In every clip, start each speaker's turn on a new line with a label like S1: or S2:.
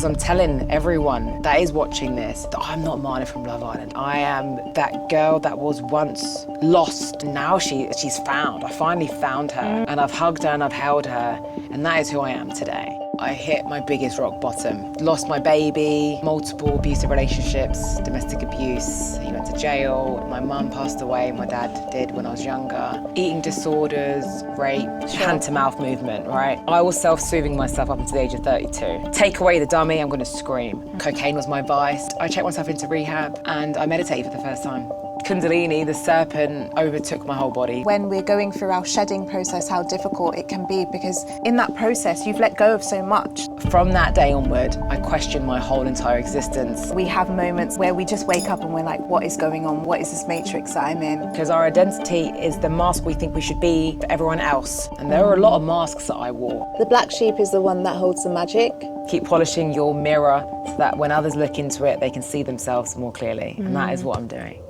S1: because I'm telling everyone that is watching this that I'm not Marlin from Love Island. I am that girl that was once lost. Now she's found. I finally found her, and I've hugged her and I've held her, and that is who I am today. I hit my biggest rock bottom. Lost my baby, multiple abusive relationships, domestic abuse. He went to jail. My mum passed away, my dad did when I was younger. Eating disorders, rape, hand-to-mouth movement, right? I was self-soothing myself up until the age of 32. Take away the dummy, I'm gonna scream. Cocaine was my vice. I checked myself into rehab and I meditated for the first time. Kundalini, the serpent, overtook my whole body.
S2: When we're going through our shedding process, how difficult it can be, because in that process, you've let go of so much.
S1: From that day onward, I questioned my whole entire existence.
S2: We have moments where we just wake up and we're like, what is going on? What is this matrix that I'm in?
S1: Because our identity is the mask we think we should be for everyone else. And there are a lot of masks that I wore.
S2: The black sheep is the one that holds the magic.
S1: Keep polishing your mirror so that when others look into it, they can see themselves more clearly. And that is what I'm doing.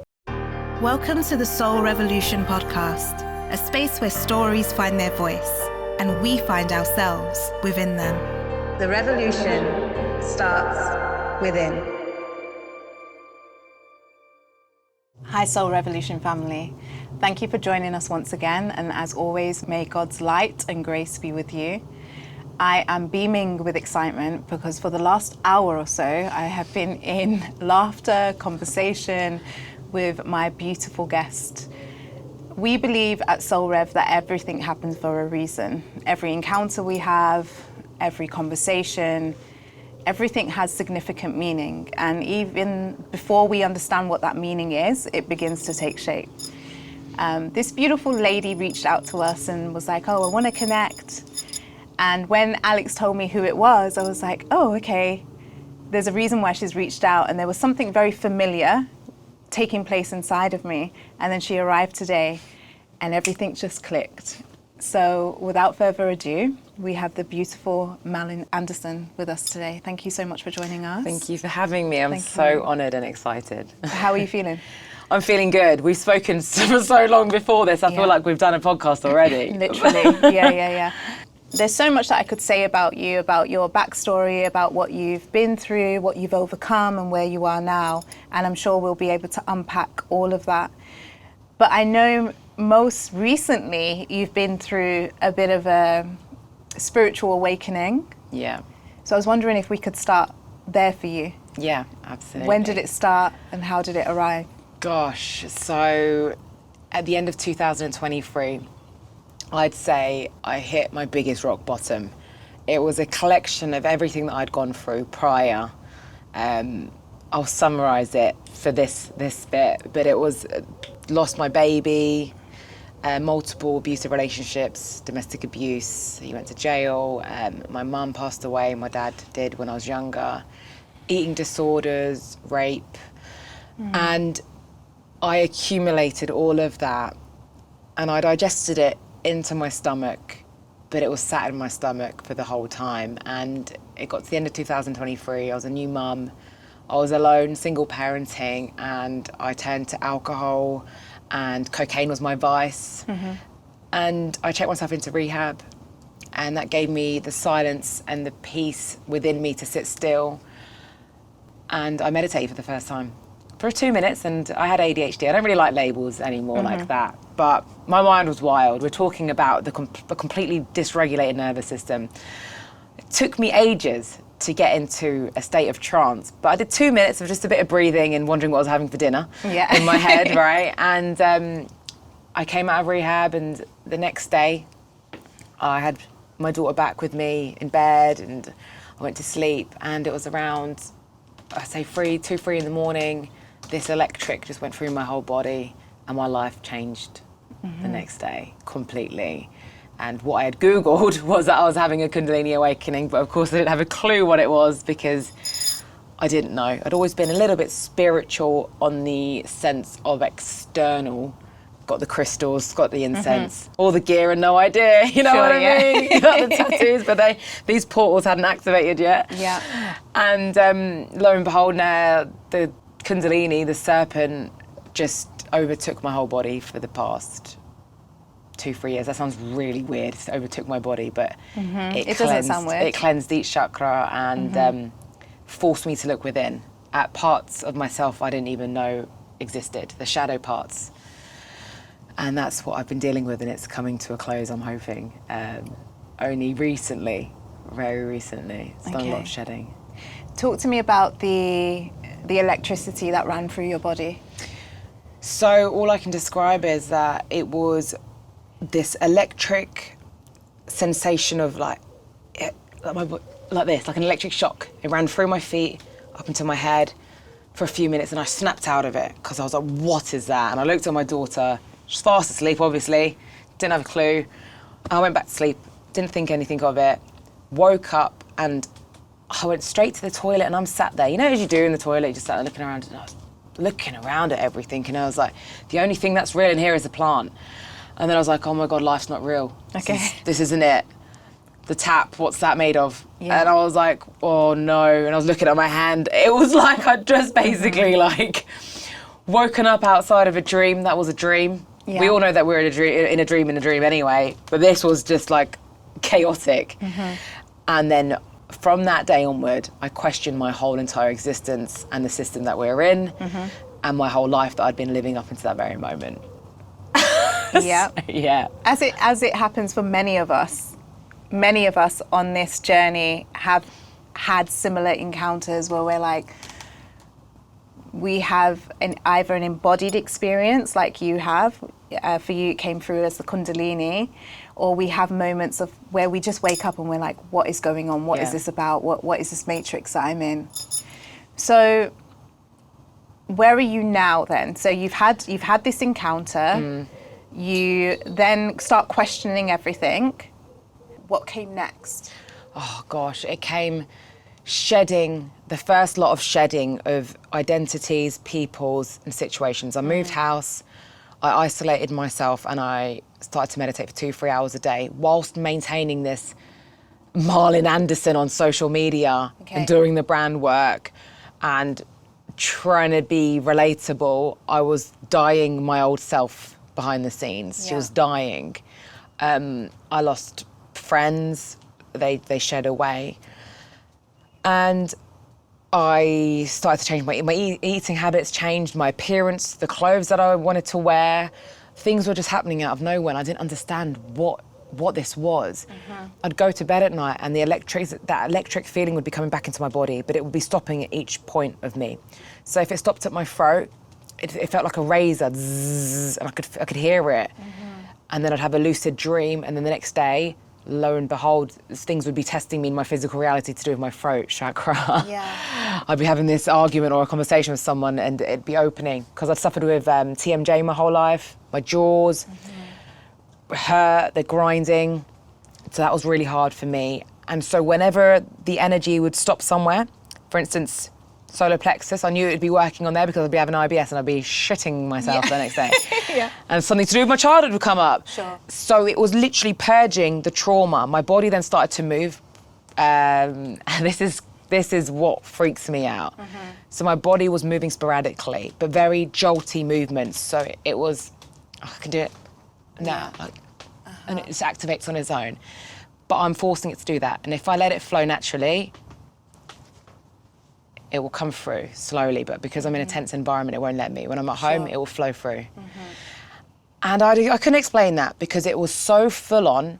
S3: Welcome to the Soul Revolution podcast, a space where stories find their voice and we find ourselves within them.
S4: The revolution starts within.
S2: Hi Soul Revolution family. Thank you for joining us once again, and as always, may God's light and grace be with you. I am beaming with excitement because for the last hour or so, I have been in laughter, conversation with my beautiful guest. We believe at Soul Rev that everything happens for a reason. Every encounter we have, every conversation, everything has significant meaning. And even before we understand what that meaning is, it begins to take shape. This beautiful lady reached out to us and was like, oh, I want to connect. And when Alex told me who it was, I was like, oh, okay. There's a reason why she's reached out. And there was something very familiar taking place inside of me. And then she arrived today and everything just clicked. So without further ado, we have the beautiful Malin Andersson with us today. Thank you so much for joining us.
S1: Thank you for having me. I'm so honoured and excited.
S2: How are you feeling?
S1: I'm feeling good. We've spoken for so long before this. I feel like we've done a podcast already.
S2: Literally, yeah. There's so much that I could say about you, about your backstory, about what you've been through, what you've overcome and where you are now. And I'm sure we'll be able to unpack all of that. But I know most recently you've been through a bit of a spiritual awakening.
S1: Yeah.
S2: So I was wondering if we could start there for you.
S1: Yeah, absolutely.
S2: When did it start and how did it arrive?
S1: Gosh, so at the end of 2023, I'd say I hit my biggest rock bottom. It was a collection of everything that I'd gone through prior. I'll summarise it for this bit, but it was lost my baby, multiple abusive relationships, domestic abuse. He went to jail. My mum passed away, my dad did when I was younger. Eating disorders, rape. And I accumulated all of that and I digested it into my stomach, but it was sat in my stomach for the whole time. And it got to the end of 2023, I was a new mum, I was alone, single parenting, and I turned to alcohol and cocaine was my vice. And I checked myself into rehab and that gave me the silence and the peace within me to sit still. And I meditated for the first time. For 2 minutes, and I had ADHD. I don't really like labels anymore like that, but my mind was wild. We're talking about the completely dysregulated nervous system. It took me ages to get into a state of trance, but I did 2 minutes of just a bit of breathing and wondering what I was having for dinner in my head, right? And I came out of rehab, and the next day I had my daughter back with me in bed, and I went to sleep, and it was around, I'd say 2, 3 in the morning. This electric just went through my whole body and my life changed the next day completely. And what I had Googled was that I was having a Kundalini awakening, but of course I didn't have a clue what it was because I didn't know. I'd always been a little bit spiritual on the sense of external. Got the crystals, got the incense, all the gear and no idea, you know what I mean? Got the tattoos, but these portals hadn't activated yet.
S2: Yeah.
S1: And lo and behold now, the Kundalini, the serpent, just overtook my whole body for the past 2-3 years. That sounds really weird. It overtook my body, but
S2: it doesn't sound weird.
S1: It cleansed each chakra, and forced me to look within at parts of myself I didn't even know existed, the shadow parts. And that's what I've been dealing with, and it's coming to a close, I'm hoping. Only recently, very recently, it's done a lot of shedding.
S2: Talk to me about the electricity that ran through your body.
S1: So all I can describe is that it was this electric sensation of like this, like an electric shock. It ran through my feet, up into my head for a few minutes, and I snapped out of it because I was like, what is that? And I looked at my daughter, she was fast asleep, obviously, didn't have a clue. I went back to sleep, didn't think anything of it, woke up, and I went straight to the toilet, and I'm sat there. You know, as you do in the toilet, you just sat there looking around, and I was looking around at everything, and I was like, the only thing that's real in here is the plant. And then I was like, oh my God, life's not real.
S2: Okay.
S1: This isn't it. The tap, what's that made of?
S2: Yeah.
S1: And I was like, oh no. And I was looking at my hand. It was like I'd just basically like woken up outside of a dream. That was a dream.
S2: Yeah.
S1: We all know that we're in a dream anyway. But this was just like chaotic. And then from that day onward, I questioned my whole entire existence and the system that we're in and my whole life that I'd been living up until that very moment.
S2: Yeah.
S1: Yeah.
S2: As it happens for many of us on this journey have had similar encounters where we're like, we have either an embodied experience like you have, for you it came through as the Kundalini, or we have moments of where we just wake up and we're like, what is going on? What is this about? What is this matrix that I'm in? So where are you now then? So you've had this encounter, you then start questioning everything. What came next?
S1: Oh gosh, it came shedding, the first lot of shedding of identities, peoples and situations. I moved house, I isolated myself, and I started to meditate for 2-3 hours a day whilst maintaining this Malin Andersson on social media and doing the brand work and trying to be relatable. I was dying my old self behind the scenes. She was dying. I lost friends, they shed away. And I started to change my eating habits, changed my appearance, the clothes that I wanted to wear. Things were just happening out of nowhere, and I didn't understand what this was. I'd go to bed at night, and that electric feeling would be coming back into my body, but it would be stopping at each point of me. So if it stopped at my throat, it felt like a razor, zzz, and I could hear it. And then I'd have a lucid dream, and then the next day, lo and behold, things would be testing me in my physical reality to do with my throat chakra. I'd be having this argument or a conversation with someone, and it'd be opening, because I'd suffered with TMJ my whole life, my jaws, hurt, the grinding. So that was really hard for me. And so whenever the energy would stop somewhere, for instance, solar plexus, I knew it would be working on there because I'd be having IBS and I'd be shitting myself the next day. And something to do with my childhood would come up. So it was literally purging the trauma. My body then started to move. And this is what freaks me out. So my body was moving sporadically, but very jolty movements. So it was, I can do it now. And it just activates on its own. But I'm forcing it to do that. And if I let it flow naturally, it will come through slowly, but because I'm in a tense environment, it won't let me. When I'm at home, it will flow through. And I couldn't explain that because it was so full on.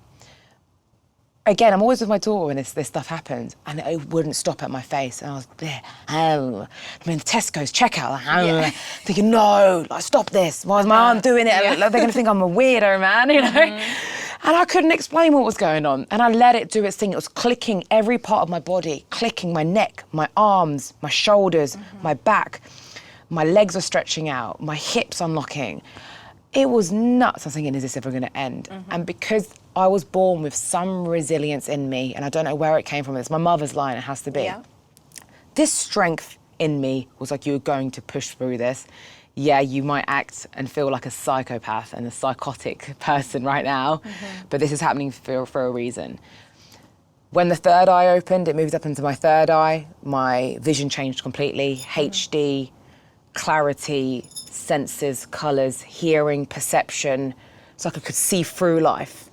S1: Again, I'm always with my daughter when this stuff happens, and it wouldn't stop at my face. And I was there, I'm in Tesco's checkout, thinking, no, like, stop this. Why is my aunt doing it? They're going to think I'm a weirdo, man, you know? And I couldn't explain what was going on. And I let it do its thing. It was clicking every part of my body, clicking my neck, my arms, my shoulders, my back. My legs were stretching out, my hips unlocking. It was nuts. I was thinking, is this ever going to end? And because I was born with some resilience in me, and I don't know where it came from, it's my mother's line, it has to be. This strength in me was like, you're going to push through this. Yeah, you might act and feel like a psychopath and a psychotic person right now, but this is happening for a reason. When the third eye opened, it moved up into my third eye. My vision changed completely. HD, clarity, senses, colours, hearing, perception. It's like I could see through life.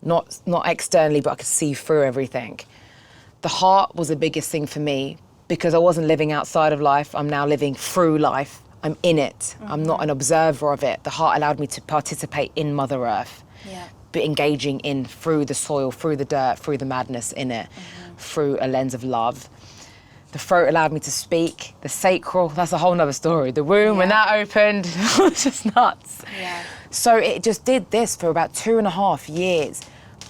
S1: Not externally, but I could see through everything. The heart was the biggest thing for me because I wasn't living outside of life, I'm now living through life. I'm in it. I'm not an observer of it. The heart allowed me to participate in Mother Earth, but engaging in through the soil, through the dirt, through the madness in it, through a lens of love. The throat allowed me to speak. The sacral, that's a whole nother story. The womb, when that opened, it was just nuts. So it just did this for about 2.5 years.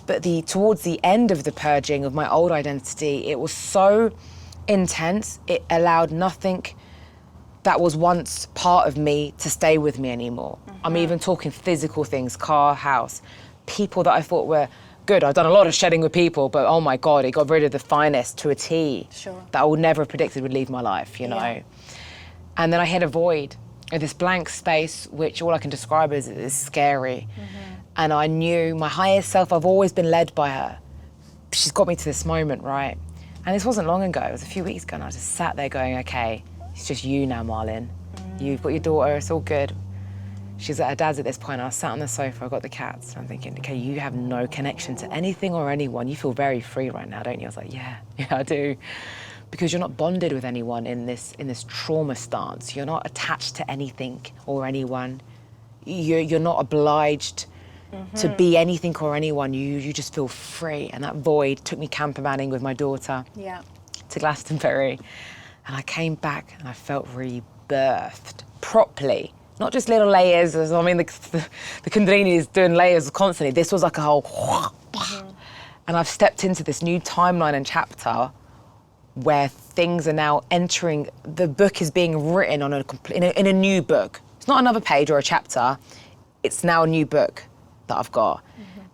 S1: But towards the end of the purging of my old identity, it was so intense, it allowed nothing that was once part of me to stay with me anymore. I'm even talking physical things, car, house, people that I thought were good. I've done a lot of shedding with people, but oh my God, it got rid of the finest to a T that I would never have predicted would leave my life, you know? And then I hit a void, this blank space, which all I can describe as is scary. And I knew my highest self, I've always been led by her. She's got me to this moment, right? And this wasn't long ago, it was a few weeks ago, and I just sat there going, okay, it's just you now, Malin. You've got your daughter, it's all good. She's at her dad's at this point. I was sat on the sofa, I got the cats, and I'm thinking, okay, you have no connection to anything or anyone. You feel very free right now, don't you? I was like, yeah, I do. Because you're not bonded with anyone in this trauma stance. You're not attached to anything or anyone. You're not obliged to be anything or anyone. You just feel free. And that void took me campervanning with my daughter to Glastonbury. And I came back and I felt rebirthed properly. Not just little layers. I mean, the Kundalini is doing layers constantly. This was like a whole... And I've stepped into this new timeline and chapter where things are now entering. The book is being written on in a new book. It's not another page or a chapter. It's now a new book that I've got.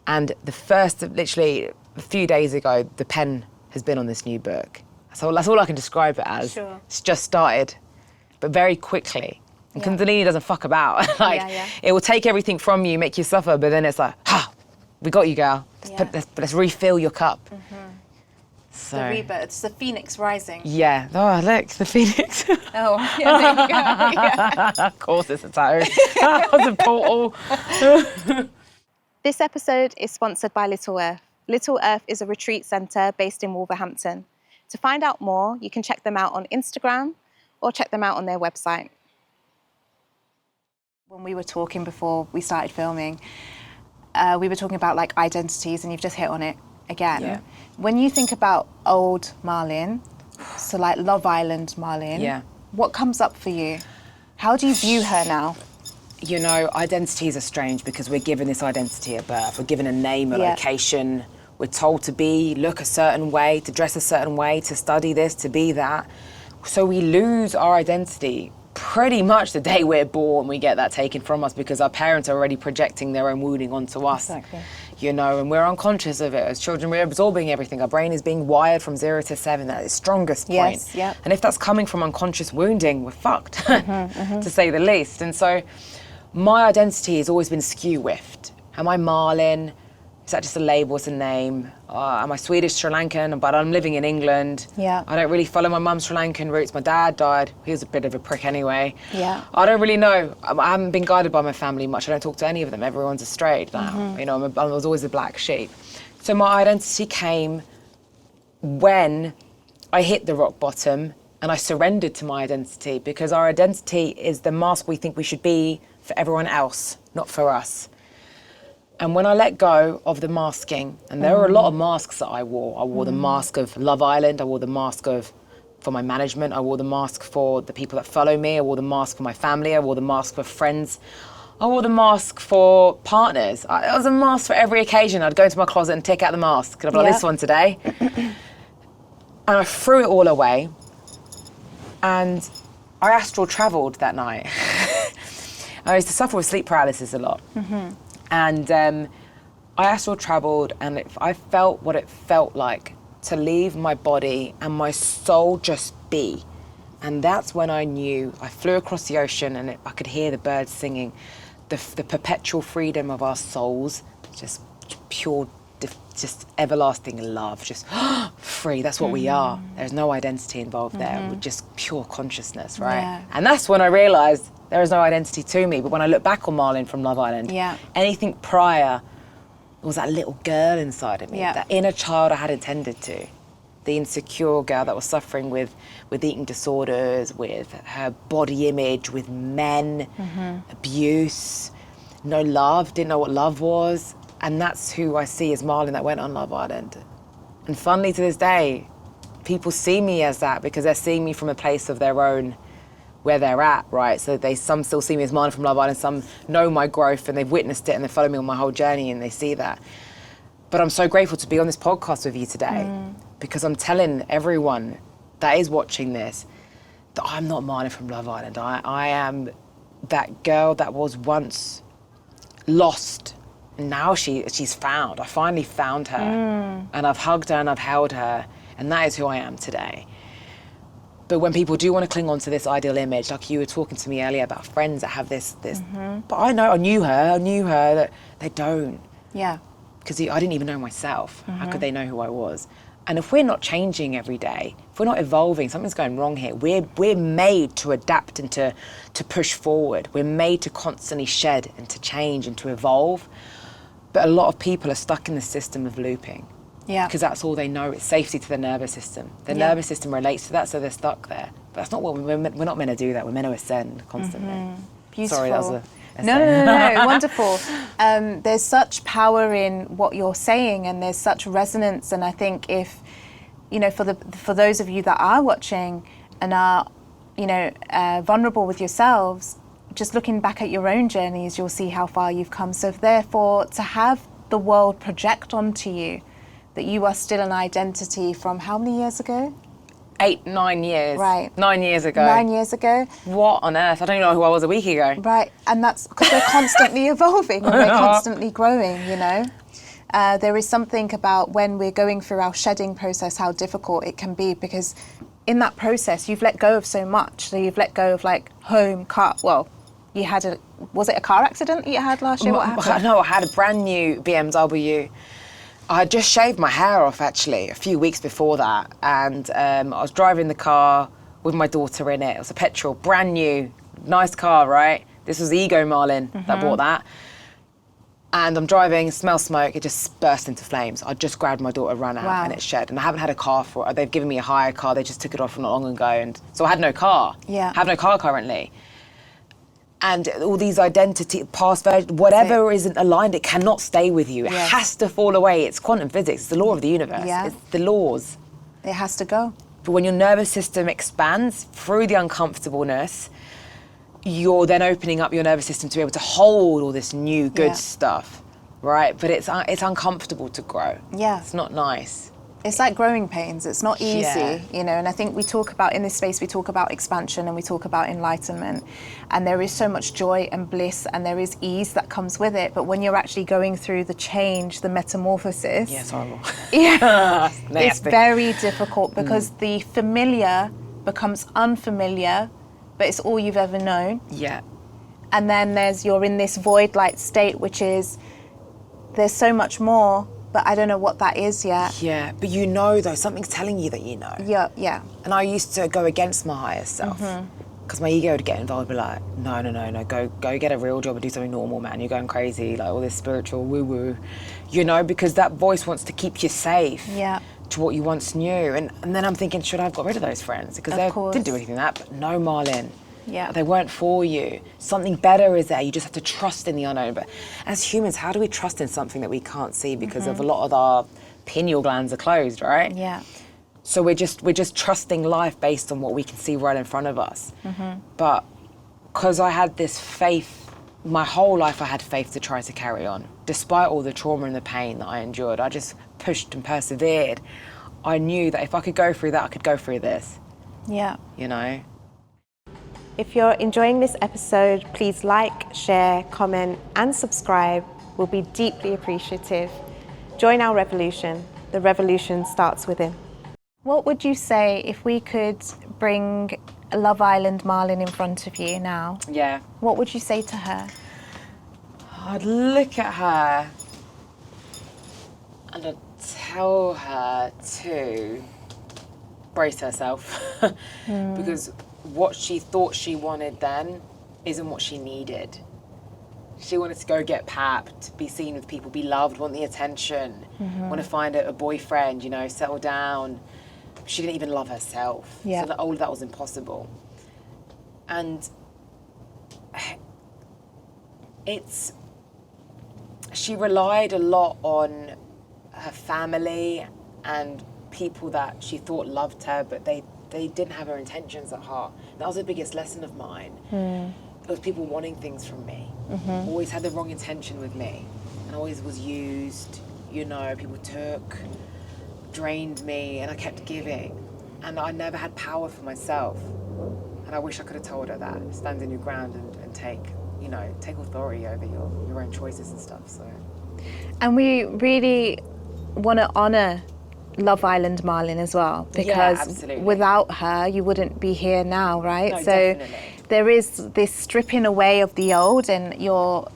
S1: And the first, literally a few days ago, the pen has been on this new book. So that's all I can describe it as. It's just started, but very quickly. And Kundalini doesn't fuck about. It will take everything from you, make you suffer, but then it's like, we got you, girl. Let's refill your cup. So,
S2: the rebirth, it's the phoenix rising.
S1: Yeah. Oh, look, the phoenix.
S2: Oh, yeah, there you go. Yeah.
S1: Of course, it's a toe. That was a portal.
S3: This episode is sponsored by Little Earth. Little Earth is a retreat centre based in Wolverhampton. To find out more, you can check them out on Instagram or check them out on their website.
S2: When we were talking before we started filming, we were talking about like identities, and you've just hit on it again. When you think about old Malin, so like Love Island Malin, what comes up for you? How do you view her now?
S1: You know, identities are strange because we're given this identity at birth. We're given a name, a location. We're told to look a certain way, to dress a certain way, to study this, to be that. So we lose our identity pretty much the day we're born. We get that taken from us because our parents are already projecting their own wounding onto us.
S2: Exactly.
S1: You know, and we're unconscious of it. As children, we're absorbing everything. Our brain is being wired from 0 to 7 at its strongest point. And if that's coming from unconscious wounding, we're fucked, to say the least. And so my identity has always been skew-whiffed. Am I Malin? Is that just a label, it's a name? Am I Swedish, Sri Lankan, but I'm living in England? I don't really follow my mum's Sri Lankan roots. My dad died. He was a bit of a prick anyway. I don't really know. I haven't been guided by my family much. I don't talk to any of them. Everyone's straight now. You know, I was always a black sheep. So my identity came when I hit the rock bottom and I surrendered to my identity, because our identity is the mask we think we should be for everyone else, not for us. And when I let go of the masking, and there were a lot of masks that I wore the mask of Love Island, I wore the mask for my management, I wore the mask for the people that follow me, I wore the mask for my family, I wore the mask for friends, I wore the mask for partners. It was a mask for every occasion. I'd go into my closet and take out the mask, and I'd be like, this one today. And I threw it all away, and I astral traveled that night. I used to suffer with sleep paralysis a lot. And I astral traveled, and I felt what it felt like to leave my body and my soul just be. And that's when I knew. I flew across the ocean, and I could hear the birds singing. The perpetual freedom of our souls, just pure, just everlasting love, just free. That's what we are. There's no identity involved there. We're just pure consciousness, right? And that's when I realized there is no identity to me. But when I look back on Malin from Love Island, anything prior was that little girl inside of me, that inner child I hadn't tended to. the insecure girl that was suffering with eating disorders, with her body image, with men, abuse, no love, didn't know what love was. And that's who I see as Malin that went on Love Island. And funnily to this day, people see me as that because they're seeing me from a place of their own, where they're at, right? So some still see me as Malin from Love Island, some know my growth and they've witnessed it and they follow me on my whole journey and they see that. But I'm so grateful to be on this podcast with you today because I'm telling everyone that is watching this that I'm not Malin from Love Island. I am that girl that was once lost. Now she's found. I finally found her and I've hugged her and I've held her, and that is who I am today. But when people do want to cling on to this ideal image, like you were talking to me earlier about friends that have this, but I knew her, that they don't.
S2: Yeah.
S1: Because I didn't even know myself. How could they know who I was? And if we're not changing every day, if we're not evolving, something's going wrong here. We're made to adapt and to push forward. We're made to constantly shed and to change and to evolve. But a lot of people are stuck in the system of looping.
S2: Yeah.
S1: Because that's all they know. It's safety to the nervous system. The nervous system relates to that, so they're stuck there. But that's not what we're not meant to do. That we're meant to ascend constantly.
S2: Beautiful.
S1: Sorry, that was a
S2: No, wonderful. There's such power in what you're saying, and there's such resonance. And I think if, for those of you that are watching and are, vulnerable with yourselves, just looking back at your own journeys, you'll see how far you've come. So therefore, to have the world project onto you that you are still an identity from how many years ago?
S1: 9 years.
S2: Right.
S1: 9 years ago.
S2: 9 years ago.
S1: What on earth? I don't even know who I was a week ago.
S2: Right, and that's because we're constantly evolving and we're constantly growing, There is something about when we're going through our shedding process, how difficult it can be, because in that process, you've let go of so much. So you've let go of home, car, you had was it a car accident you had last year? What happened?
S1: No, I had a brand new BMW. I had just shaved my hair off actually a few weeks before that, and I was driving the car with my daughter in it. It was a petrol, brand new, nice car, right? This was the ego Malin that bought that. And I'm driving, smell smoke, it just burst into flames. I just grabbed my daughter, ran out, and it shed. And I haven't had a car for it. They've given me a hire car, they just took it off not long ago. And so I had no car.
S2: Yeah.
S1: I have no car currently. And all these identity, past versions, whatever isn't aligned, it cannot stay with you. It has to fall away. It's quantum physics. It's the law of the universe.
S2: Yeah.
S1: It's the laws.
S2: It has to go.
S1: But when your nervous system expands through the uncomfortableness, you're then opening up your nervous system to be able to hold all this new good stuff, right? But it's uncomfortable to grow.
S2: Yeah.
S1: It's not nice.
S2: It's like growing pains. It's not easy, and I think we talk about, in this space, we talk about expansion and we talk about enlightenment, and there is so much joy and bliss and there is ease that comes with it. But when you're actually going through the change, the metamorphosis.
S1: Yeah, it's horrible.
S2: Yeah. It's very difficult because the familiar becomes unfamiliar, but it's all you've ever known.
S1: Yeah.
S2: And then you're in this void-like state, which is, there's so much more, but I don't know what that is yet.
S1: Yeah, but though, something's telling you that you know.
S2: Yeah.
S1: And I used to go against my higher self because my ego would get involved, be like, no, go get a real job and do something normal, man. You're going crazy, like all this spiritual woo-woo, because that voice wants to keep you safe to what you once knew. And then I'm thinking, should I have got rid of those friends? Because they didn't do anything like that, but no, Malin.
S2: Yeah.
S1: They weren't for you. Something better is there. You just have to trust in the unknown. But as humans, how do we trust in something that we can't see because of a lot of our pineal glands are closed, right?
S2: Yeah.
S1: So we're just trusting life based on what we can see right in front of us. But because I had this faith, my whole life I had faith to try to carry on. Despite all the trauma and the pain that I endured, I just pushed and persevered. I knew that if I could go through that, I could go through this.
S2: Yeah.
S3: If you're enjoying this episode, please like, share, comment, and subscribe. We'll be deeply appreciative. Join our revolution. The revolution starts within.
S2: What would you say if we could bring Love Island Malin in front of you now?
S1: Yeah.
S2: What would you say to her?
S1: I'd look at her and I'd tell her to brace herself because what she thought she wanted then isn't what she needed. She wanted to go get papped, be seen with people, be loved, want the attention, want to find a boyfriend, settle down. she didn't even love herself.
S2: Yeah.
S1: So that all of that was impossible. And she relied a lot on her family and people that she thought loved her, but they didn't have her intentions at heart. That was the biggest lesson of mine. It was people wanting things from me. Always had the wrong intention with me, and always was used. You know, people took, drained me, and I kept giving, and I never had power for myself. And I wish I could have told her that. Stand in your ground and take authority over your own choices and stuff. So.
S3: And we really want to honour Love Island Malin as well, because without her you wouldn't be here now, right?
S1: No,
S3: so
S1: definitely.
S3: There is this stripping away of the old, and you're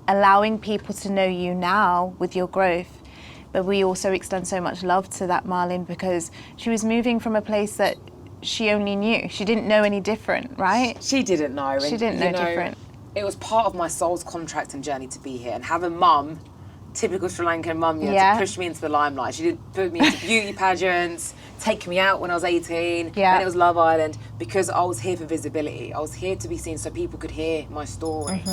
S3: allowing people to know you now with your growth. But we also extend so much love to that Malin, because she was moving from a place that she only knew. She didn't know any different, right?
S1: She didn't know.
S3: She didn't know different.
S1: It was part of my soul's contract and journey to be here, and have a mum, typical Sri Lankan mum, to push me into the limelight. She did put me into beauty pageants, take me out when I was 18, and it was Love Island, because I was here for visibility. I was here to be seen so people could hear my story.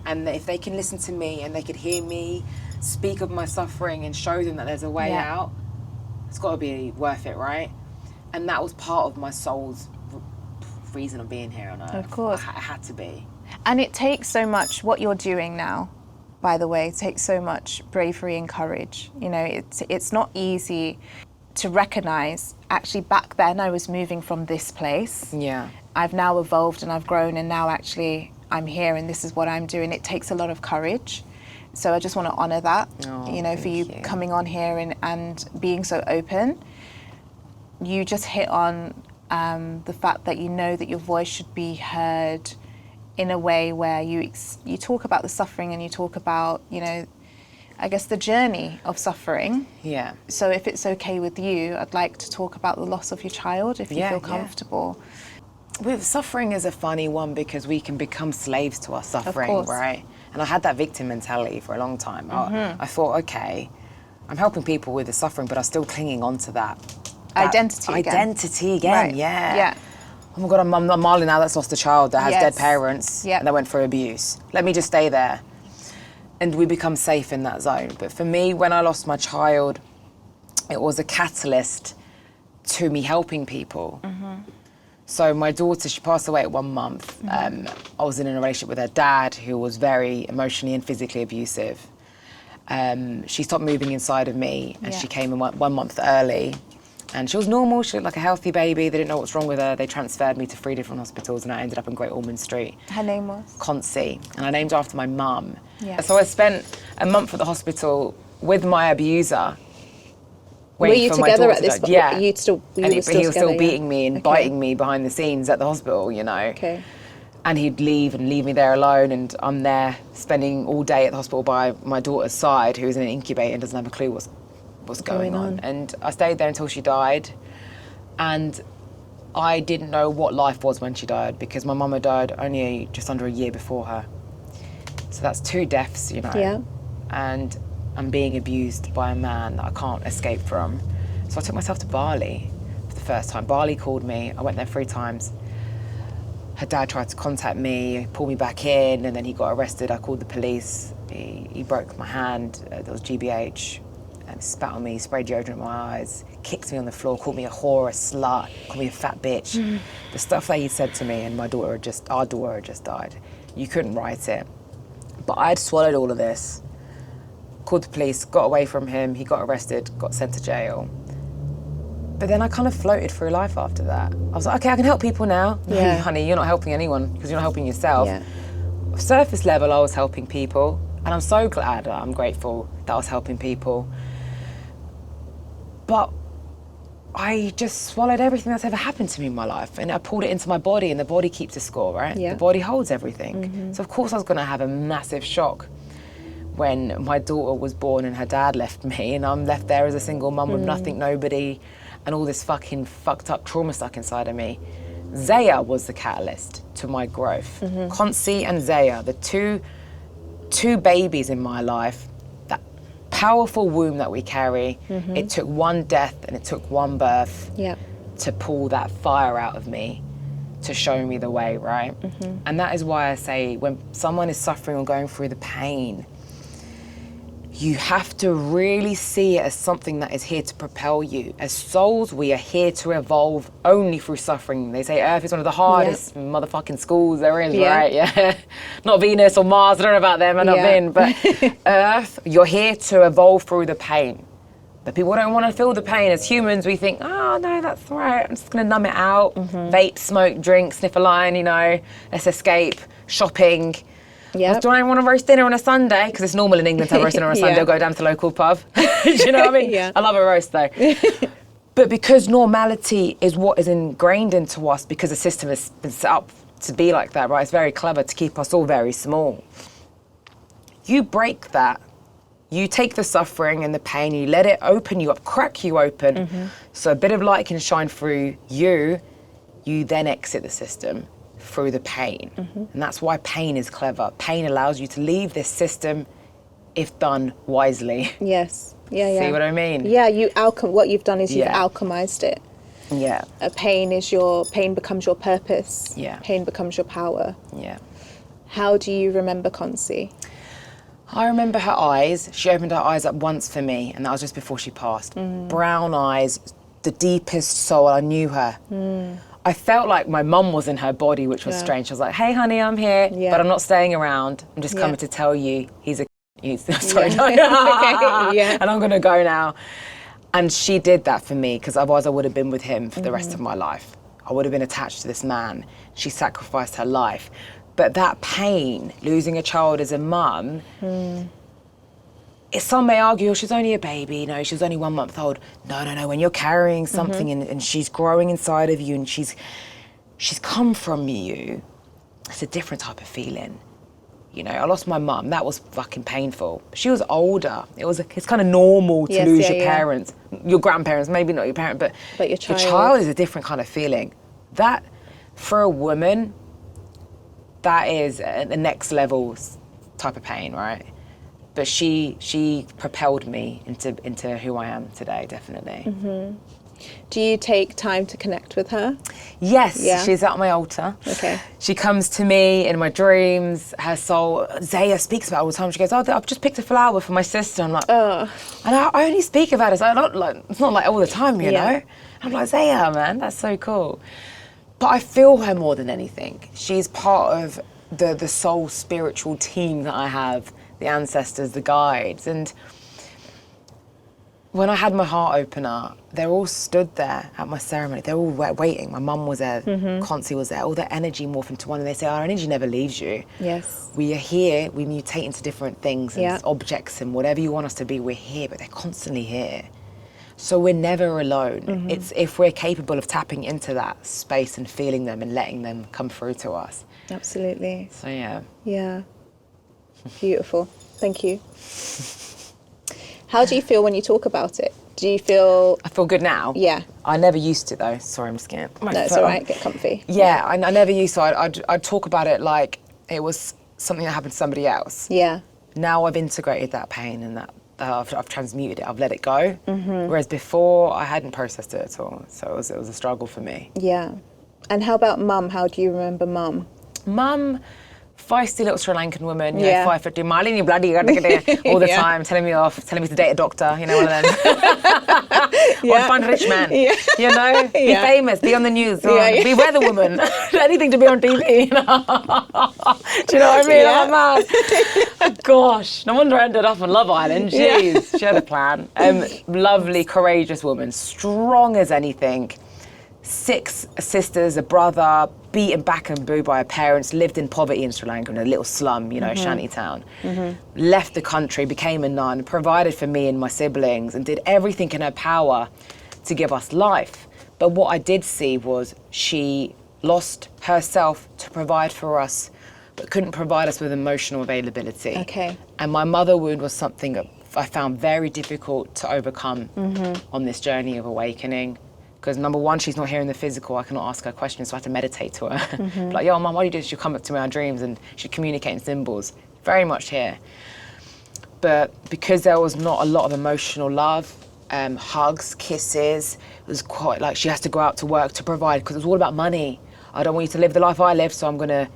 S1: And if they can listen to me and they could hear me speak of my suffering and show them that there's a way out, it's got to be worth it, right? And that was part of my soul's reason of being here on Earth.
S3: Of course.
S1: It had to be.
S3: And it takes so much, what you're doing now, by the way, takes so much bravery and courage. You know, it's not easy to recognise, actually back then I was moving from this place.
S1: Yeah.
S3: I've now evolved and I've grown, and now actually I'm here and this is what I'm doing. It takes a lot of courage. So I just want to honour that, for you coming on here and being so open. You just hit on the fact that you know that your voice should be heard in a way where you talk about the suffering, and you talk about, I guess, the journey of suffering.
S1: Yeah.
S3: So if it's okay with you, I'd like to talk about the loss of your child, if you feel comfortable.
S1: With suffering is a funny one, because we can become slaves to our suffering, right? And I had that victim mentality for a long time. I thought, okay, I'm helping people with the suffering, but I'm still clinging on to that
S3: Identity again.
S1: Right. Yeah. Oh my God, I'm Marlon now that's lost a child that has dead parents and that went through abuse. Let me just stay there. And we become safe in that zone. But for me, when I lost my child, it was a catalyst to me helping people. So my daughter, she passed away at 1 month. I was in a relationship with her dad, who was very emotionally and physically abusive. She stopped moving inside of me, and she came in 1 month early. And she was normal, she looked like a healthy baby. They didn't know what's wrong with her. They transferred me to 3 different hospitals, and I ended up in Great Ormond Street.
S3: Her name was?
S1: Concy, and I named her after my mum. So I spent a month at the hospital with my abuser.
S3: Were you together at this point?
S1: Yeah.
S3: He was still
S1: beating me and biting me behind the scenes at the hospital,
S3: Okay.
S1: And he'd leave me there alone, and I'm there spending all day at the hospital by my daughter's side, who's in an incubator and doesn't have a clue what's going on. And I stayed there until she died, and I didn't know what life was when she died, because my mum had died only just under a year before her. So that's 2 deaths, and I'm being abused by a man that I can't escape from. So I took myself to Bali for the first time. Bali called me. I went there 3 times. Her dad tried to contact me, pull me back in, and then he got arrested. I called the police. He broke my hand. There was GBH. And spat on me, sprayed deodorant in my eyes, kicked me on the floor, called me a whore, a slut, called me a fat bitch. The stuff that he said to me, and our daughter had just died. You couldn't write it. But I'd swallowed all of this. Called the police, got away from him, he got arrested, got sent to jail. But then I kind of floated through life after that. I was like, okay, I can help people now. No, honey, you're not helping anyone, because you're not helping yourself. Surface level, I was helping people, and I'm so glad, I'm grateful that I was helping people. But I just swallowed everything that's ever happened to me in my life, and I pulled it into my body, and the body keeps the score, right? The body holds everything. So of course I was gonna have a massive shock when my daughter was born and her dad left me, and I'm left there as a single mum with nothing, nobody, and all this fucking fucked up trauma stuck inside of me. Zaya was the catalyst to my growth. Concy and Zaya, the two babies in my life that powerful womb that we carry. It took one death and it took one birth to pull that fire out of me, to show me the way, right? And that is why I say when someone is suffering or going through the pain, you have to really see it as something that is here to propel you. As souls, we are here to evolve only through suffering. They say Earth is one of the hardest motherfucking schools there is, right? Yeah. Not Venus or Mars, I don't know about them, I've not been, but Earth, you're here to evolve through the pain. But people don't want to feel the pain. As humans, we think, oh no, that's all right, I'm just gonna numb it out. Vape, smoke, drink, sniff a line, you know, let's escape, shopping. Do I want to roast dinner on a Sunday? Because it's normal in England to have roast dinner on a Sunday. I'll go down to the local pub. Do you know what I mean? I love a roast though. But because normality is what is ingrained into us, because the system has been set up to be like that, right? It's very clever to keep us all very small. You break that. You take the suffering and the pain, you let it open you up, crack you open, so a bit of light can shine through you. You then exit the system through the pain. And that's why pain is clever. Pain allows you to leave this system if done wisely.
S3: Yes.
S1: See what I mean?
S3: Yeah, what you've done is you've alchemized it.
S1: Yeah.
S3: Pain becomes your purpose.
S1: Yeah.
S3: Pain becomes your power.
S1: Yeah.
S3: How do you remember Concy?
S1: I remember her eyes. She opened her eyes up once for me, and that was just before she passed. Brown eyes, the deepest soul. I knew her. I felt like my mum was in her body, which was strange. I was like, hey, honey, I'm here, but I'm not staying around. I'm just coming to tell you he's sorry. And I'm going to go now. And she did that for me, because otherwise I would have been with him for the rest of my life. I would have been attached to this man. She sacrificed her life. But that pain, losing a child as a mum, some may argue, oh, she's only a baby, you know, she was only 1 month old. No, when you're carrying something and she's growing inside of you and she's come from you, it's a different type of feeling. You know, I lost my mum, that was fucking painful. She was older. It's kind of normal to lose your parents, your grandparents, maybe not your parent, but your child is a different kind of feeling. That, for a woman, that is a next level type of pain, right? But she propelled me into who I am today, definitely.
S3: Do you take time to connect with her?
S1: Yes, she's at my altar.
S3: Okay.
S1: She comes to me in my dreams. Her soul, Zaya speaks about it all the time. She goes, oh, I've just picked a flower for my sister. I'm like, and I only speak about it. So it's not like all the time, you know? I'm like, Zaya, man, that's so cool. But I feel her more than anything. She's part of the soul spiritual team that I have, the ancestors, the guides. And when I had my heart opener, they all stood there at my ceremony. They're all waiting. My mum was there, Concy was there. All their energy morphed into one, and they say, our energy never leaves you. Yes. We are here, we mutate into different things and objects and whatever you want us to be, we're here, but they're constantly here. So we're never alone. It's if we're capable of tapping into that space and feeling them and letting them come through to us.
S3: Absolutely.
S1: So yeah.
S3: Yeah. Beautiful. Thank you. How do you feel when you talk about it? Do you feel...
S1: I feel good now.
S3: Yeah.
S1: I never used to though. Sorry, I'm scared.
S3: No, it's all right. Get comfy.
S1: Yeah, I never used to. I'd talk about it like it was something that happened to somebody else.
S3: Yeah.
S1: Now I've integrated that pain and that I've transmuted it. I've let it go. Whereas before I hadn't processed it at all. So it was a struggle for me.
S3: Yeah. And how about mum? How do you remember mum?
S1: Mum, feisty little Sri Lankan woman, you know, 5 foot, Malin, you bloody, all the time, telling me off, telling me to date a doctor, you know, one of them. Or find a rich man, you know, be famous, be on the news, be weather woman, anything to be on TV, you know. Do you know what I mean? I'm mad. Gosh, no wonder I ended up on Love Island, jeez, she had a plan. Lovely, courageous woman, strong as anything. 6 sisters, a brother, beaten back and booed by her parents, lived in poverty in Sri Lanka in a little slum, you know, shanty town. Left the country, became a nun, provided for me and my siblings, and did everything in her power to give us life. But what I did see was she lost herself to provide for us, but couldn't provide us with emotional availability.
S3: Okay.
S1: And my mother wound was something that I found very difficult to overcome on this journey of awakening. Because number one, she's not here in the physical. I cannot ask her questions, so I have to meditate to her. Like, yo, mum, what do you do? She'll come up to me in our dreams and she'd communicate in symbols. Very much here. But because there was not a lot of emotional love, hugs, kisses, it was quite like she has to go out to work to provide, because it was all about money. I don't want you to live the life I live, so I'm gonna,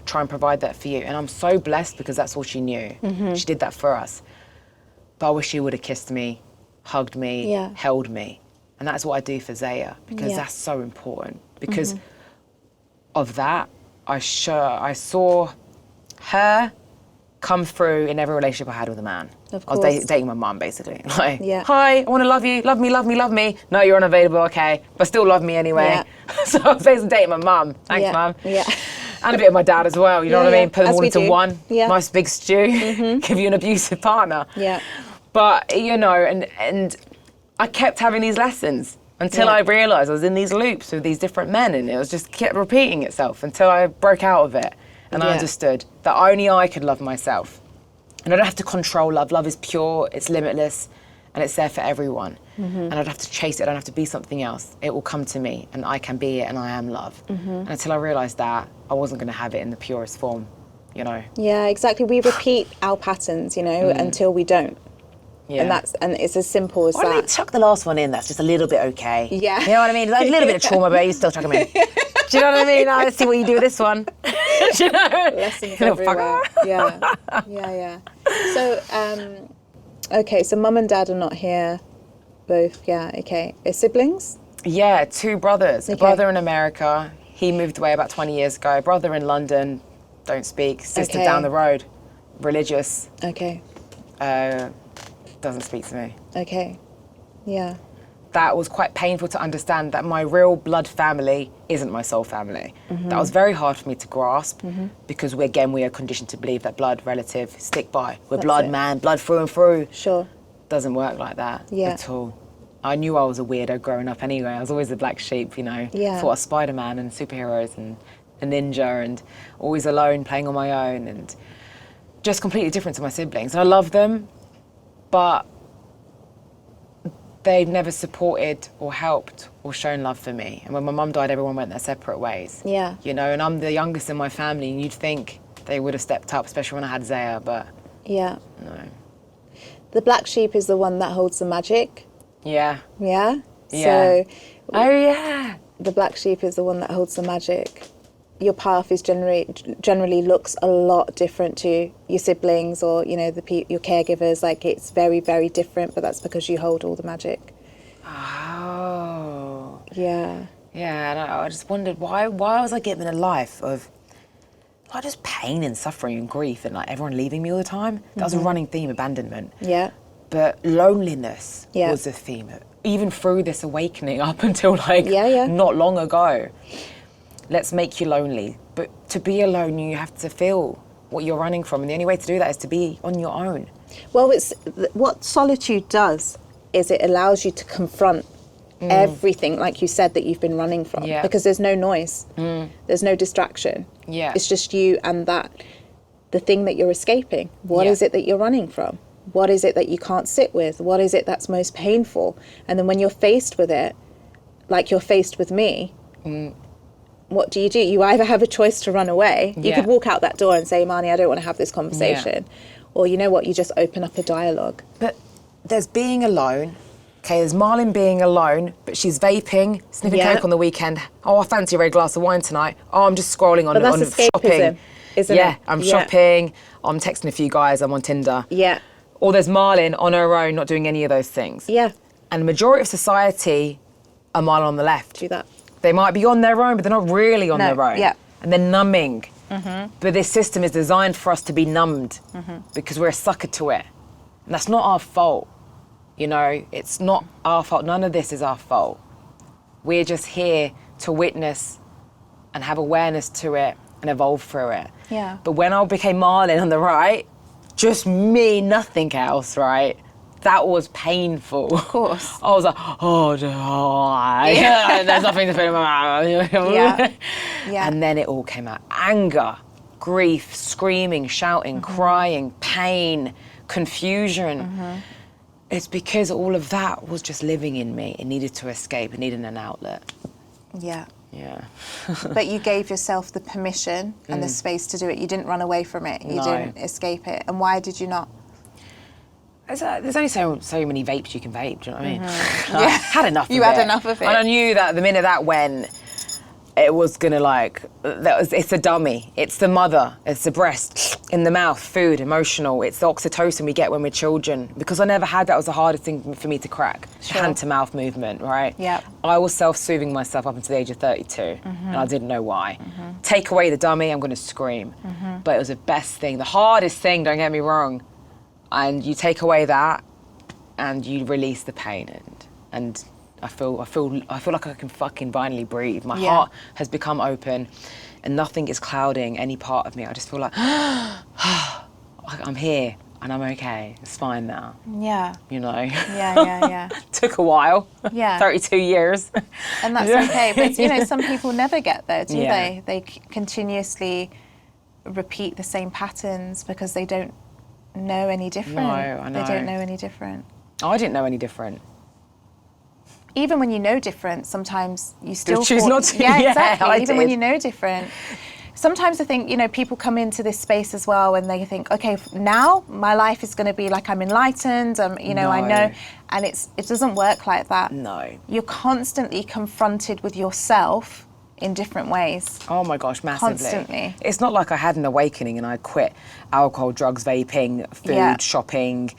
S1: try and provide that for you. And I'm so blessed because that's all she knew. She did that for us. But I wish she would have kissed me, hugged me, held me. And that's what I do for Zaya, because that's so important. Because of that, I saw her come through in every relationship I had with a man.
S2: Of
S1: I was
S2: course.
S1: dating my mum, basically. Like, hi, I want to love you, love me, love me, love me. No, you're unavailable, okay, but still love me anyway. So I was basically dating my mum. Thanks, mum.
S2: Yeah.
S1: And a bit of my dad as well, you know what I mean? Put them
S2: As
S1: all
S2: we
S1: into
S2: do.
S1: one
S2: Yeah.
S1: nice big stew, give you an abusive partner.
S2: Yeah.
S1: But, and I kept having these lessons until I realised I was in these loops with these different men, and it was just kept repeating itself until I broke out of it. And I understood that only I could love myself. And I don't have to control love. Love is pure, it's limitless, and it's there for everyone. And I don't have to chase it, I don't have to be something else. It will come to me, and I can be it, and I am love. And until I realised that, I wasn't going to have it in the purest form,
S2: Yeah, exactly. We repeat our patterns, until we don't.
S1: Yeah.
S2: And it's as simple as
S1: Why don't
S2: that.
S1: they chuck the last one in that's just a little bit okay?
S2: Yeah.
S1: You know what I mean? Like a little bit of trauma, but you still chuck them in. Do you know what I mean? Let's see what you do with this one. Do you know?
S2: Lessons
S1: Little
S2: everywhere.
S1: fucker.
S2: Yeah. So, okay, so mum and dad are not here. Both, okay. Siblings?
S1: Yeah, 2 brothers.
S2: Okay.
S1: A brother in America. He moved away about 20 years ago. Brother in London, don't speak. Sister
S2: Okay.
S1: down the road, religious,
S2: Okay.
S1: doesn't speak to me.
S2: Okay. Yeah.
S1: That was quite painful to understand, that my real blood family isn't my soul family. That was very hard for me to grasp, because we are conditioned to believe that blood, relative, stick by. We're
S2: That's
S1: blood,
S2: it.
S1: man, blood through and through.
S2: Sure.
S1: Doesn't work like that
S2: Yeah.
S1: at all. I knew I was a weirdo growing up anyway. I was always the black sheep,
S2: Yeah.
S1: Thought I was Spider-Man and superheroes and a ninja, and always alone, playing on my own, and just completely different to my siblings. And I love them, but they've never supported or helped or shown love for me. And when my mum died, everyone went their separate ways.
S2: Yeah.
S1: And I'm the youngest in my family, and you'd think they would have stepped up, especially when I had Zaya, but
S2: Yeah.
S1: no.
S2: The black sheep is the one that holds the magic.
S1: Yeah.
S2: Yeah?
S1: Yeah.
S2: So
S1: Oh, yeah.
S2: the black sheep is the one that holds the magic. Your path is generally looks a lot different to your siblings or, your caregivers. Like, it's very, very different, but that's because you hold all the magic.
S1: Oh.
S2: Yeah.
S1: Yeah, and I just wondered why was I given a life of like just pain and suffering and grief and like everyone leaving me all the time? That was a running theme, abandonment.
S2: Yeah.
S1: But loneliness
S2: Yeah.
S1: was a theme, even through this awakening up until like
S2: Yeah.
S1: not long ago. Let's make you lonely. But to be alone, you have to feel what you're running from. And the only way to do that is to be on your own.
S2: Well, it's what solitude does is it allows you to confront everything, like you said, that you've been running from.
S1: Yeah.
S2: Because there's no noise. There's no distraction.
S1: Yeah.
S2: It's just you and the thing that you're escaping. What
S1: Yeah.
S2: is it that you're running from? What is it that you can't sit with? What is it that's most painful? And then when you're faced with it, like you're faced with me, what do? You either have a choice to run away. You
S1: Yeah.
S2: could walk out that door and say, Marnie, I don't want to have this conversation. Or you know what, you just open up a dialogue.
S1: But there's being alone. Okay, there's Malin being alone, but she's vaping, sniffing
S2: Yeah.
S1: coke on the weekend. Oh, I fancy a red glass of wine tonight. Oh, I'm just scrolling on
S2: But that's
S1: on
S2: escapism,
S1: shopping.
S2: isn't
S1: Yeah,
S2: it?
S1: I'm
S2: Yeah.
S1: shopping. I'm texting a few guys. I'm on Tinder.
S2: Yeah.
S1: Or there's Malin on her own, not doing any of those things.
S2: Yeah.
S1: And the majority of society are Malin on the left.
S2: Do that.
S1: They might be on their own, but they're not really on
S2: No,
S1: their own.
S2: yeah.
S1: And they're numbing. But this system is designed for us to be numbed because we're a sucker to it. And that's not our fault. It's not our fault. None of this is our fault. We're just here to witness and have awareness to it and evolve through it.
S2: Yeah.
S1: But when I became Malin on the right, just me, nothing else, right? That was painful. Of
S2: course.
S1: I was like, there's nothing to feel in my mouth.
S2: Yeah. Yeah.
S1: And then it all came out. Anger, grief, screaming, shouting, crying, pain, confusion. It's because all of that was just living in me. It needed to escape. It needed an outlet.
S2: Yeah.
S1: Yeah.
S3: But you gave yourself the permission and the space to do it. You didn't run away from it. You
S1: No.
S3: didn't escape it. And why did you not?
S1: there's only so many vapes you can vape, do you know what I mean?
S3: Yeah.
S1: I had enough of it.
S3: You had enough of it.
S1: And I knew that the minute that went, it was gonna it's a dummy. It's the mother, it's the breast, in the mouth, food, emotional. It's the oxytocin we get when we're children. Because I never had that, was the hardest thing for me to crack.
S3: Sure.
S1: Hand to mouth movement, right?
S3: Yep.
S1: I was self-soothing myself up until the age of 32, and I didn't know why. Take away the dummy, I'm gonna scream. But it was the best thing, the hardest thing, don't get me wrong. And you take away that, and you release the pain, and I feel like I can fucking finally breathe. My heart has become open, and nothing is clouding any part of me. I just feel like I'm here and I'm okay. It's fine now.
S3: Yeah.
S1: You know.
S3: Yeah.
S1: Took a while.
S3: Yeah.
S1: 32 years.
S3: And that's okay. But you know, some people never get there, do
S1: Yeah.
S3: they? They continuously repeat the same patterns because they don't know any different.
S1: No, I know.
S3: They don't know any different.
S1: Oh, I didn't know any different.
S3: Even when you know different, sometimes you still
S1: choose not to.
S3: Yeah,
S1: Yeah,
S3: exactly.
S1: I
S3: Even when
S1: did.
S3: you know different. Sometimes I think, you know, people come into this space as well and they think, okay, now my life is going to be like I'm enlightened, you know, I
S1: No.
S3: know. And it doesn't work like that.
S1: No.
S3: You're constantly confronted with yourself in different ways.
S1: Oh my gosh, massively.
S3: Constantly.
S1: It's not like I had an awakening and I quit alcohol, drugs, vaping, food,
S3: Yeah.
S1: shopping,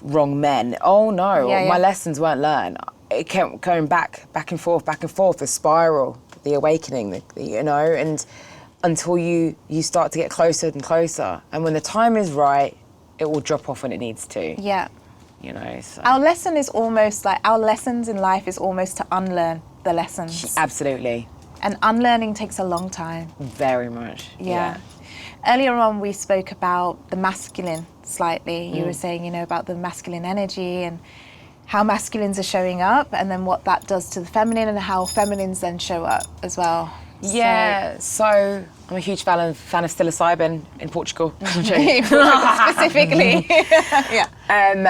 S1: wrong men. Oh no,
S3: Yeah, yeah.
S1: my lessons weren't learned. It kept going back and forth, the spiral, the awakening, you know, and until you start to get closer and closer. And when the time is right, it will drop off when it needs to,
S3: Yeah.
S1: you know. So.
S3: Our lesson is almost like, our lessons in life is almost to unlearn the lessons.
S1: Absolutely,
S3: And unlearning takes a long time.
S1: very much.
S3: Yeah. Earlier on, we spoke about the masculine slightly. You were saying, you know, about the masculine energy and how masculines are showing up, and then what that does to the feminine, and how feminines then show up as well.
S1: Yeah, so I'm a huge fan of psilocybin in Portugal.
S3: Specifically. Yeah.
S1: And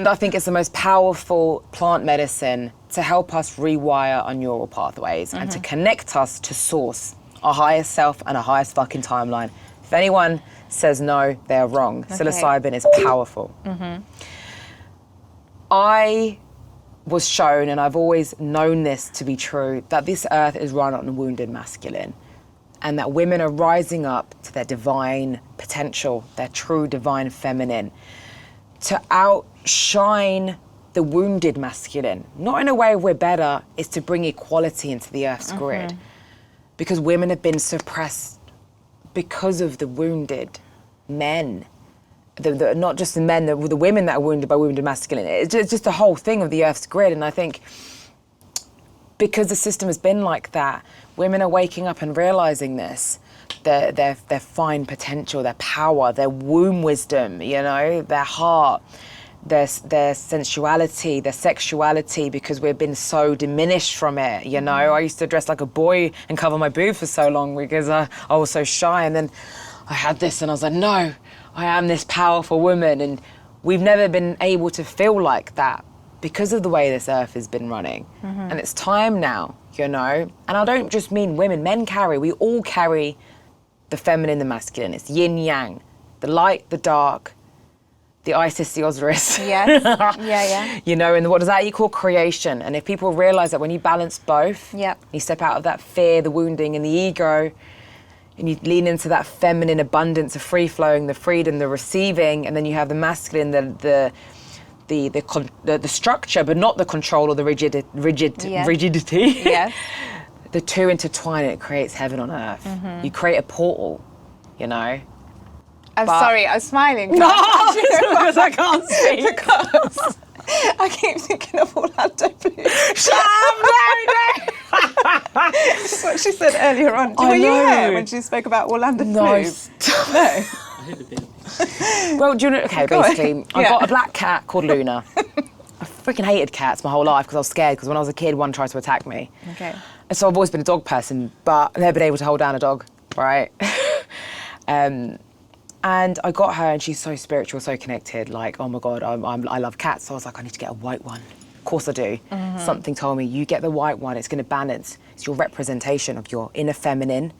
S1: I think it's the most powerful plant medicine to help us rewire our neural pathways and to connect us to source, our highest self and our highest fucking timeline. If anyone says no, they're wrong.
S3: Okay.
S1: Psilocybin is powerful. I was shown, and I've always known this to be true, that this earth is run on a wounded masculine, and that women are rising up to their divine potential, their true divine feminine, to outshine the wounded masculine. Not in a way we're better, it's to bring equality into the earth's grid. Because women have been suppressed because of the wounded men. Not just the men, the women that are wounded by wounded masculine. It's just the whole thing of the earth's grid. And I think because the system has been like that, women are waking up and realizing this. Their fine potential, their power, their womb wisdom, you know, their heart, their sensuality, their sexuality, because we've been so diminished from it, you know. I used to dress like a boy and cover my boobs for so long because I was so shy. And then I had this and I was like, no, I am this powerful woman. And we've never been able to feel like that because of the way this earth has been running. And it's time now, you know. And I don't just mean women, men carry, we all carry the feminine, the masculine. It's yin yang, the light, the dark, the Isis, the Osiris.
S3: Yes. Yeah.
S1: You know, and what does that equal? Creation. And if people realize that when you balance both,
S3: Yep.
S1: you step out of that fear, the wounding and the ego, and you lean into that feminine abundance of free flowing, the freedom, the receiving, and then you have the masculine, the structure, but not the control or the rigidity.
S3: Yes.
S1: The two intertwine and it creates heaven on earth. You create a portal, you know.
S3: I'm sorry, I'm smiling.
S1: Because I can't see.
S3: Because I keep thinking of Orlando Bloom.
S1: Shut up, no.
S3: That's what she said earlier on. Were you here when she spoke about Orlando Bloom? No.
S1: Well, do you know, okay,
S3: Go on.
S1: basically, I got a black cat called Luna. I freaking hated cats my whole life because I was scared, because when I was a kid, one tried to attack me.
S3: Okay.
S1: And so I've always been a dog person, but I've never been able to hold down a dog, right? And I got her, and she's so spiritual, so connected. Like, oh my God, I love cats. So I was like, I need to get a white one. Of course I do. Something told me, you get the white one, it's going to balance. It's your representation of your inner feminine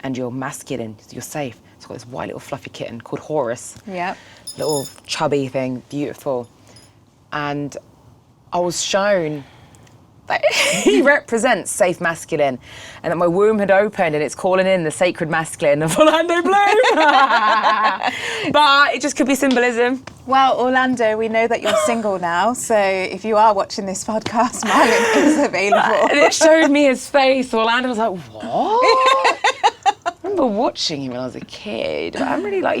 S1: and your masculine. You're safe. So I got this white little fluffy kitten called Horus.
S3: Yeah.
S1: little chubby thing, beautiful. And I was shown that he represents safe masculine, and that my womb had opened and it's calling in the sacred masculine of Orlando Bloom. But it just could be symbolism.
S3: Well, Orlando, we know that you're single now, so if you are watching this podcast, Malin is available.
S1: And it showed me his face. Orlando was like, what? I remember watching him when I was a kid. But I'm really like,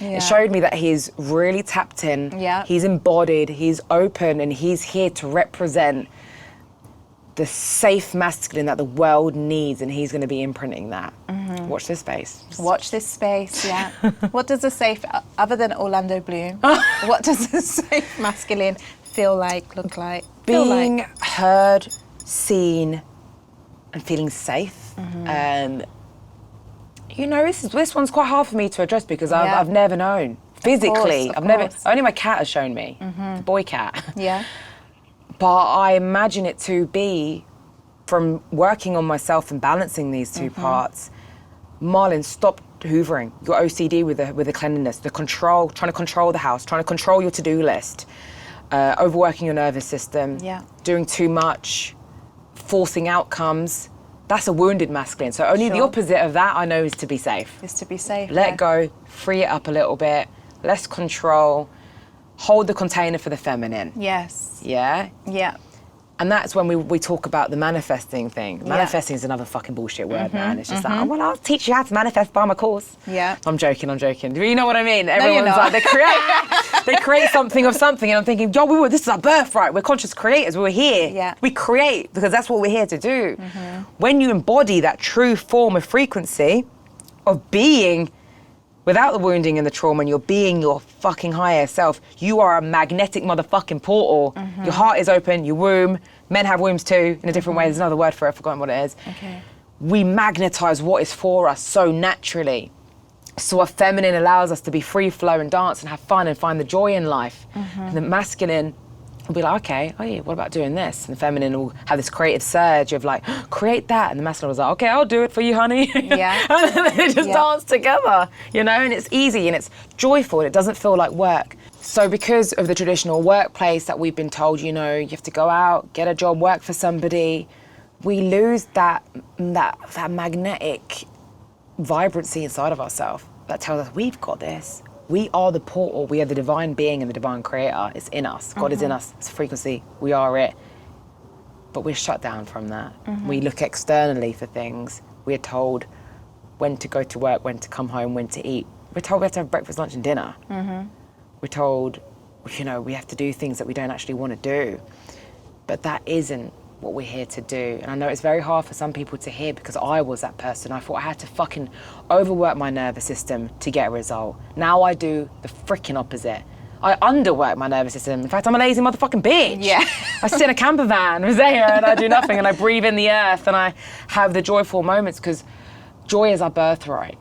S1: it showed me that he's really tapped in.
S3: Yeah.
S1: He's embodied, he's open, and he's here to represent the safe masculine that the world needs, and he's going to be imprinting that. Mm-hmm. Watch this space.
S3: Watch this space, yeah. What does a safe, other than Orlando Bloom, what does a safe masculine feel like, look like?
S1: Being heard, seen, and feeling safe. Mm-hmm. This one's quite hard for me to address because I've never known. Physically,
S3: Of course.
S1: only my cat has shown me, the boy cat.
S3: Yeah.
S1: But I imagine it to be, from working on myself and balancing these two parts, Malin, stop hoovering. Your OCD with the cleanliness, the control, trying to control the house, trying to control your to-do list, overworking your nervous system, doing too much, forcing outcomes. That's a wounded masculine. So only the opposite of that I know is to be safe.
S3: Is to be safe.
S1: Let go, free it up a little bit, less control, hold the container for the feminine.
S3: Yes.
S1: Yeah?
S3: Yeah.
S1: And that's when we talk about the manifesting thing. Manifesting is another fucking bullshit word, man. It's just like, well, I'll teach you how to manifest by my course.
S3: Yeah.
S1: I'm joking. You know what I mean?
S3: you're
S1: Everyone's
S3: not.
S1: like, they create something of something, and I'm thinking, this is our birthright. We're conscious creators. We're here.
S3: Yeah.
S1: We create because that's what we're here to do. When you embody that true form of frequency of being without the wounding and the trauma, and you're being your fucking higher self, you are a magnetic motherfucking portal. Your heart is open, your womb. Men have wombs too, in a different way. There's another word for it, I've forgotten what it is.
S3: Okay.
S1: We magnetize what is for us so naturally. So our feminine allows us to be free flow and dance and have fun and find the joy in life. And the masculine will be like, okay, what about doing this? And the feminine will have this creative surge of like, create that. And the masculine was like, okay, I'll do it for you, honey.
S3: Yeah.
S1: And then they just dance together, and it's easy and it's joyful and it doesn't feel like work. So because of the traditional workplace that we've been told, you have to go out, get a job, work for somebody, we lose that magnetic vibrancy inside of ourselves that tells us we've got this. We are the portal. We are the divine being and the divine creator. It's in us. God is in us. It's a frequency. We are it. But we're shut down from that. We look externally for things. We're told when to go to work, when to come home, when to eat. We're told we have to have breakfast, lunch, and dinner. We're told, we have to do things that we don't actually want to do. But that isn't what we're here to do. And I know it's very hard for some people to hear because I was that person. I thought I had to fucking overwork my nervous system to get a result. Now I do the freaking opposite. I underwork my nervous system. In fact, I'm a lazy motherfucking bitch.
S3: Yeah.
S1: I sit in a camper van with Zaya and I do nothing and I breathe in the earth and I have the joyful moments because joy is our birthright.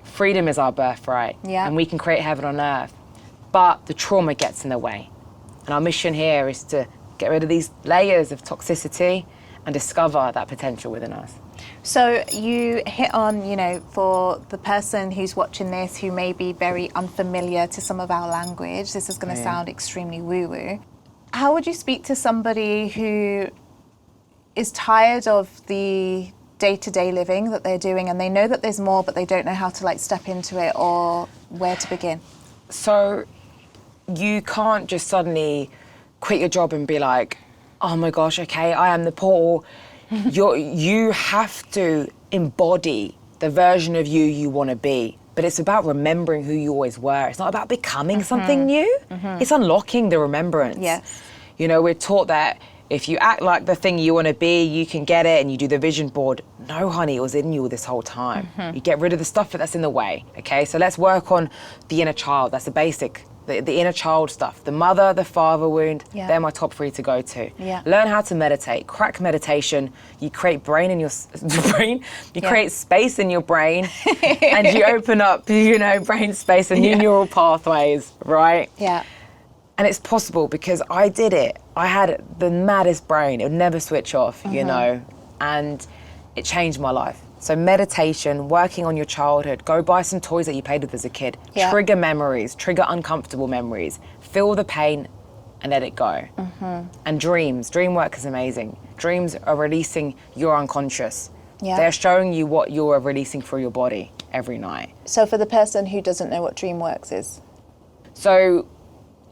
S1: Freedom is our birthright.
S3: Yeah.
S1: And we can create heaven on earth. But the trauma gets in the way. And our mission here is to get rid of these layers of toxicity and discover that potential within us.
S3: So you hit on, for the person who's watching this who may be very unfamiliar to some of our language, this is going to sound extremely woo-woo. How would you speak to somebody who is tired of the day-to-day living that they're doing and they know that there's more but they don't know how to step into it or where to begin?
S1: So you can't just suddenly quit your job and be like, oh my gosh, okay, I am the portal. You have to embody the version of you want to be. But it's about remembering who you always were. It's not about becoming something new. It's unlocking the remembrance.
S3: Yes.
S1: We're taught that if you act like the thing you want to be, you can get it and you do the vision board. No, honey, it was in you this whole time. You get rid of the stuff that's in the way, okay? So let's work on the inner child. That's the basic. The inner child stuff, the mother, the father wound, they're my top 3 to go to.
S3: Yeah.
S1: Learn how to meditate, crack meditation. You create brain in your brain, you create space in your brain, and you open up, brain space and new neural pathways, right?
S3: Yeah.
S1: And it's possible because I did it. I had the maddest brain. It would never switch off, and it changed my life. So meditation, working on your childhood, go buy some toys that you played with as a kid.
S2: Yeah.
S1: Trigger memories, trigger uncomfortable memories. Feel the pain and let it go. And dreams, dream work is amazing. Dreams are releasing your unconscious.
S2: Yeah.
S1: They're showing you what you're releasing through your body every night.
S2: So for the person who doesn't know what DreamWorks is.
S1: So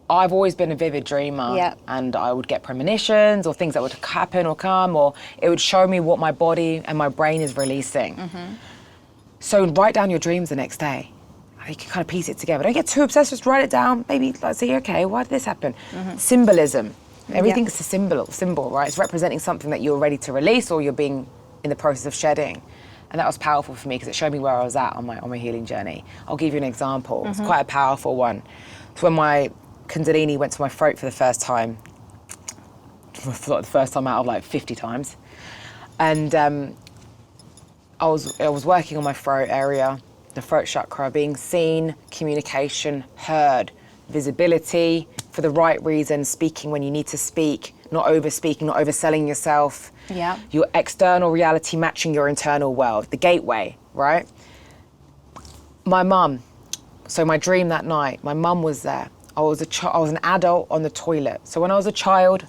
S1: I've always been a vivid dreamer,
S2: Yeah.
S1: and I would get premonitions or things that would happen or come, or it would show me what my body and my brain is releasing. So write down your dreams the next day. You can kind of piece it together. Don't get too obsessed, just write it down. Maybe like say, okay, why did this happen? Symbolism. Everything's a symbol, right? It's representing something that you're ready to release or you're being in the process of shedding. And that was powerful for me because it showed me where I was at on my healing journey. I'll give you an example. It's quite a powerful one. It's when my Kundalini went to my throat for the first time. For the first time out of like 50 times. And I was working on my throat area, the throat chakra, being seen, communication, heard, visibility for the right reason, speaking when you need to speak, not over speaking, not overselling yourself.
S2: Yeah.
S1: Your external reality matching your internal world, the gateway, right? My mum, so my dream that night, my mum was there. I was an adult on the toilet. So when I was a child,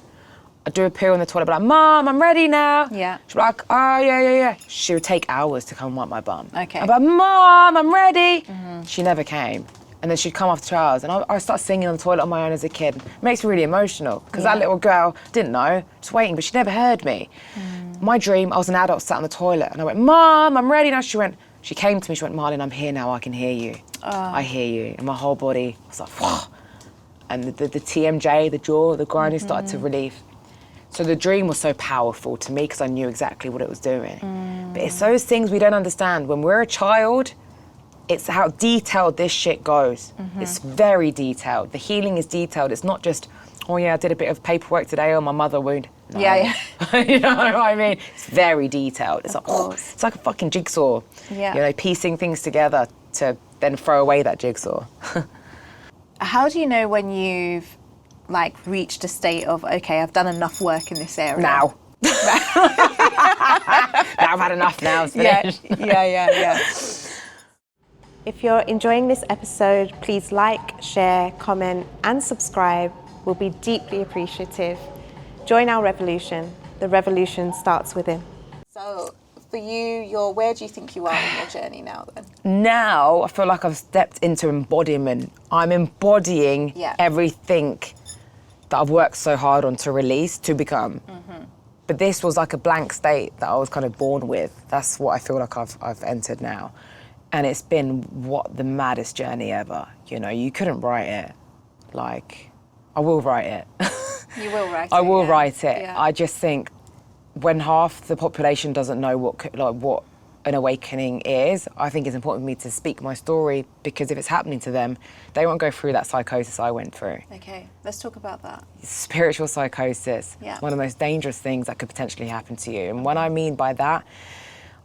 S1: I'd do a poo on the toilet, but like, Mom, I'm ready now.
S2: Yeah.
S1: She'd be like, oh, yeah. She would take hours to come and wipe my bum.
S2: Okay.
S1: I'd be like, Mom, I'm ready. She never came. And then she'd come after 2 hours, and I started singing on the toilet on my own as a kid. It makes me really emotional, because that little girl didn't know, just waiting, but she never heard me. My dream, I was an adult sat on the toilet, and I went, Mom, I'm ready now. She came to me, she went, Malin, I'm here now, I can hear you. I hear you. And my whole body was like, whoa. And the TMJ, the jaw, the grinding started to relieve. So the dream was so powerful to me because I knew exactly what it was doing. But it's those things we don't understand. When we're a child, it's how detailed this shit goes. It's very detailed. The healing is detailed. It's not just, oh yeah, I did a bit of paperwork today on my mother wound. No.
S2: Yeah.
S1: You know what I mean? It's very detailed. It's like, it's like a fucking jigsaw.
S2: Yeah.
S1: You know, piecing things together to then throw away that jigsaw.
S2: How do you know when you've like reached a state of, okay, I've done enough work in this area?
S1: Now. Now I've had enough now. It's finished.
S2: Yeah.
S5: If you're enjoying this episode, please like, share, comment, and subscribe. We'll be deeply appreciative. Join our revolution. The revolution starts within.
S2: So for you, where do you think you are in your journey now then?
S1: Now I feel like I've stepped into embodiment. I'm embodying everything that I've worked so hard on to release, to become. But this was like a blank state that I was kind of born with. That's what I feel like I've entered now. And it's been the maddest journey ever. You know, you couldn't write it. Like, I will write it.
S2: You will write it.
S1: I will write it.
S2: Yeah.
S1: I just think when half the population doesn't know what an awakening is, I think it's important for me to speak my story, because if it's happening to them, they won't go through that psychosis I went through.
S2: Okay, let's talk about that.
S1: Spiritual psychosis, one of the most dangerous things that could potentially happen to you. And what I mean by that,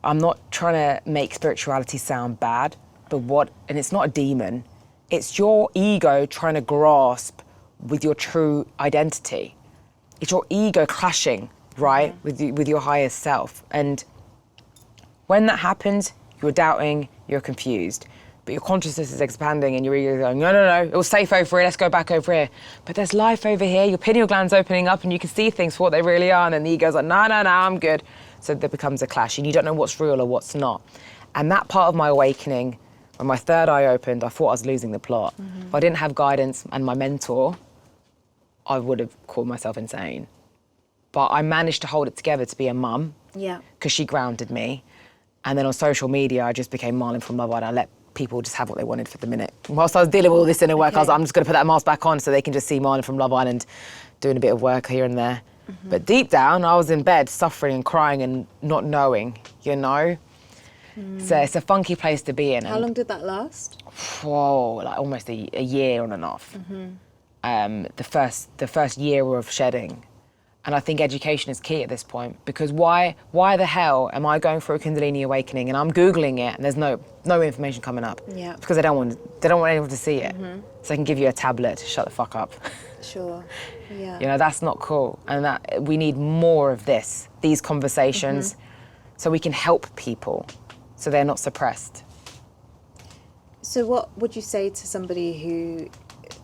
S1: I'm not trying to make spirituality sound bad, and it's not a demon, it's your ego trying to grasp with your true identity. It's your ego clashing, right, with your highest self. And when that happens, you're doubting, you're confused, but your consciousness is expanding and your ego is going, no, it was safe over here, let's go back over here. But there's life over here, your pineal gland's opening up and you can see things for what they really are, and then the ego's like, no, I'm good. So there becomes a clash and you don't know what's real or what's not. And that part of my awakening, when my third eye opened, I thought I was losing the plot. If I didn't have guidance and my mentor, I would have called myself insane. But I managed to hold it together to be a mum, because she grounded me. And then on social media, I just became Malin from Love Island. I let people just have what they wanted for the minute. Whilst I was dealing with all this inner work, I was like, I'm just going to put that mask back on so they can just see Malin from Love Island doing a bit of work here and there. But deep down, I was in bed suffering and crying and not knowing, you know? So it's a funky place to be in.
S2: How long did that last?
S1: Whoa, like almost a year on and off. The first year of shedding. And I think education is key at this point, because why the hell am I going through a Kundalini awakening and I'm Googling it and there's no information coming up?
S2: Yeah.
S1: Because they don't want anyone to see it. So they can give you a tablet to shut the fuck up.
S2: Sure, yeah.
S1: You know, that's not cool. And that we need more of these conversations, so we can help people so they're not suppressed.
S3: So what would you say to somebody who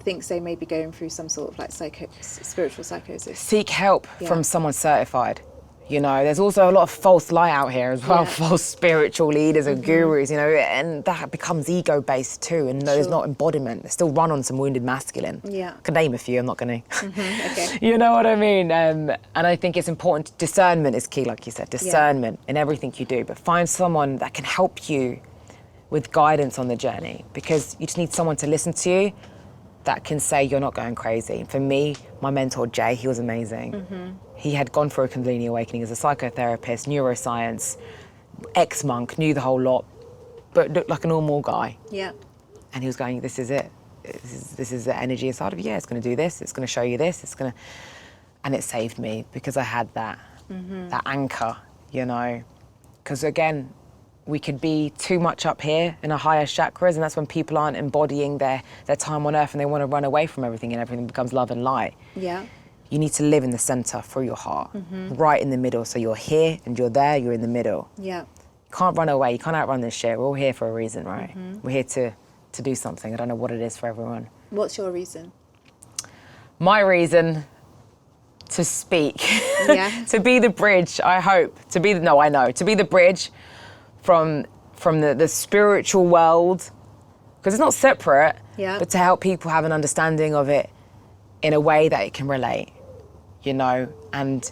S3: thinks they may be going through some sort of like spiritual psychosis?
S1: Seek help from someone certified. You know, there's also a lot of false light out here as well, false spiritual leaders and gurus, you know, and that becomes ego-based too, and there's not embodiment. They still run on some wounded masculine.
S3: Yeah.
S1: I can name a few, I'm not going to.
S3: Okay.
S1: You know what I mean? And I think it's important. Discernment is key, like you said, discernment in everything you do, but find someone that can help you with guidance on the journey, because you just need someone to listen to you that can say you're not going crazy. For me, my mentor, Jay, he was amazing. He had gone through a Kundalini awakening as a psychotherapist, neuroscience, ex-monk, knew the whole lot, but looked like a normal guy.
S3: Yeah.
S1: And he was going, this is it. This is the energy inside of you. Yeah, it's going to do this. It's going to show you this. It's going to, and it saved me because I had that anchor, you know. Because again, we could be too much up here in our higher chakras, and that's when people aren't embodying their time on earth and they want to run away from everything, and everything becomes love and light.
S3: Yeah.
S1: You need to live in the center through your heart, right in the middle. So you're here and you're there, you're in the middle.
S3: Yeah.
S1: You can't run away, you can't outrun this shit. We're all here for a reason, right? We're here to do something. I don't know what it is for everyone.
S3: What's your reason?
S1: My reason to speak, to be the bridge, I hope, to be the bridge from the spiritual world, because it's not separate, but to help people have an understanding of it in a way that it can relate, you know, and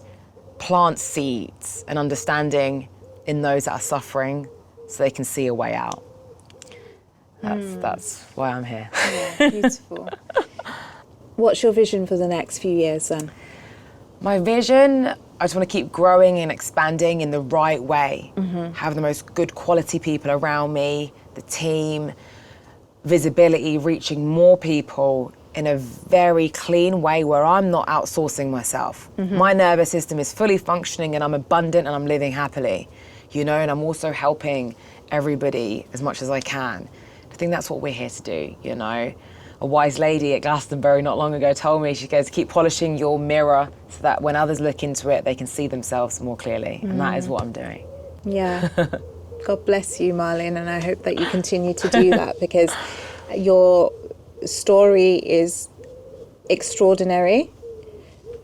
S1: plant seeds and understanding in those that are suffering so they can see a way out. That's why I'm here.
S3: Yeah, beautiful. What's your vision for the next few years then?
S1: My vision, I just want to keep growing and expanding in the right way. Have the most good quality people around me, the team, visibility, reaching more people in a very clean way where I'm not outsourcing myself. My nervous system is fully functioning and I'm abundant and I'm living happily, you know, and I'm also helping everybody as much as I can. I think that's what we're here to do, you know. A wise lady at Glastonbury not long ago told me, she goes, keep polishing your mirror so that when others look into it, they can see themselves more clearly. And that is what I'm doing.
S3: Yeah. God bless you, Malin, and I hope that you continue to do that, because your story is extraordinary.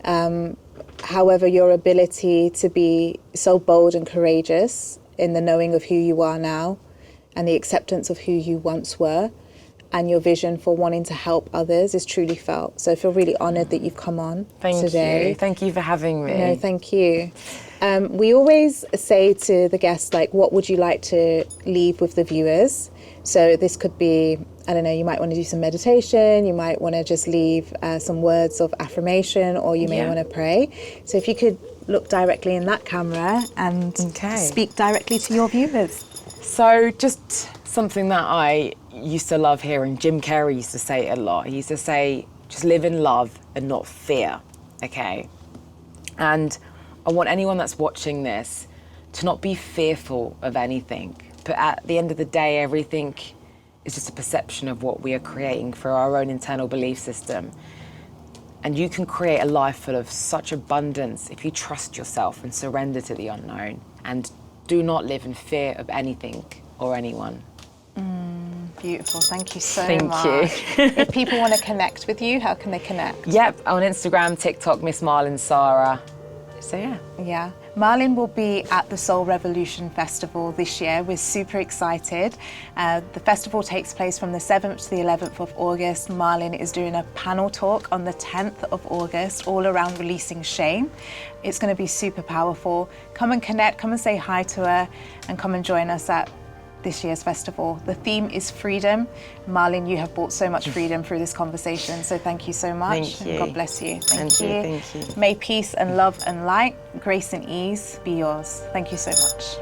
S3: However, your ability to be so bold and courageous in the knowing of who you are now and the acceptance of who you once were, and your vision for wanting to help others is truly felt. So I feel really honoured that you've come on today.
S1: Thank you for having me.
S3: No, thank you. We always say to the guests, like, what would you like to leave with the viewers? So this could be, I don't know, you might want to do some meditation, you might want to just leave some words of affirmation, or you may want to pray. So if you could look directly in that camera and speak directly to your viewers.
S1: So just something that I used to love hearing, Jim Carrey used to say it a lot. He used to say, just live in love and not fear, okay? And I want anyone that's watching this to not be fearful of anything. But at the end of the day, everything is just a perception of what we are creating for our own internal belief system. And you can create a life full of such abundance if you trust yourself and surrender to the unknown and do not live in fear of anything or anyone.
S3: Beautiful, thank you so
S1: much.
S3: Thank you. If people want to connect with you, how can they connect?
S1: Yep, on Instagram, TikTok, Miss Malin Sarah. So
S3: Yeah. Malin will be at the Soul Revolution Festival this year. We're super excited. The festival takes place from the 7th to the 11th of August. Malin is doing a panel talk on the 10th of August, all around releasing shame. It's going to be super powerful. Come and connect, come and say hi to her, and come and join us at this year's festival. The theme is freedom. Malin, you have brought so much freedom through this conversation, so thank you so much.
S1: Thank you.
S3: And God bless you. Thank you.
S1: Thank you.
S3: May peace and love and light, grace and ease be yours. Thank you so much.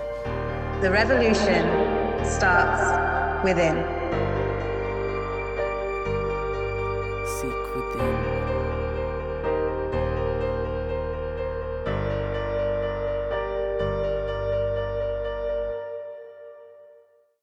S4: The revolution starts within.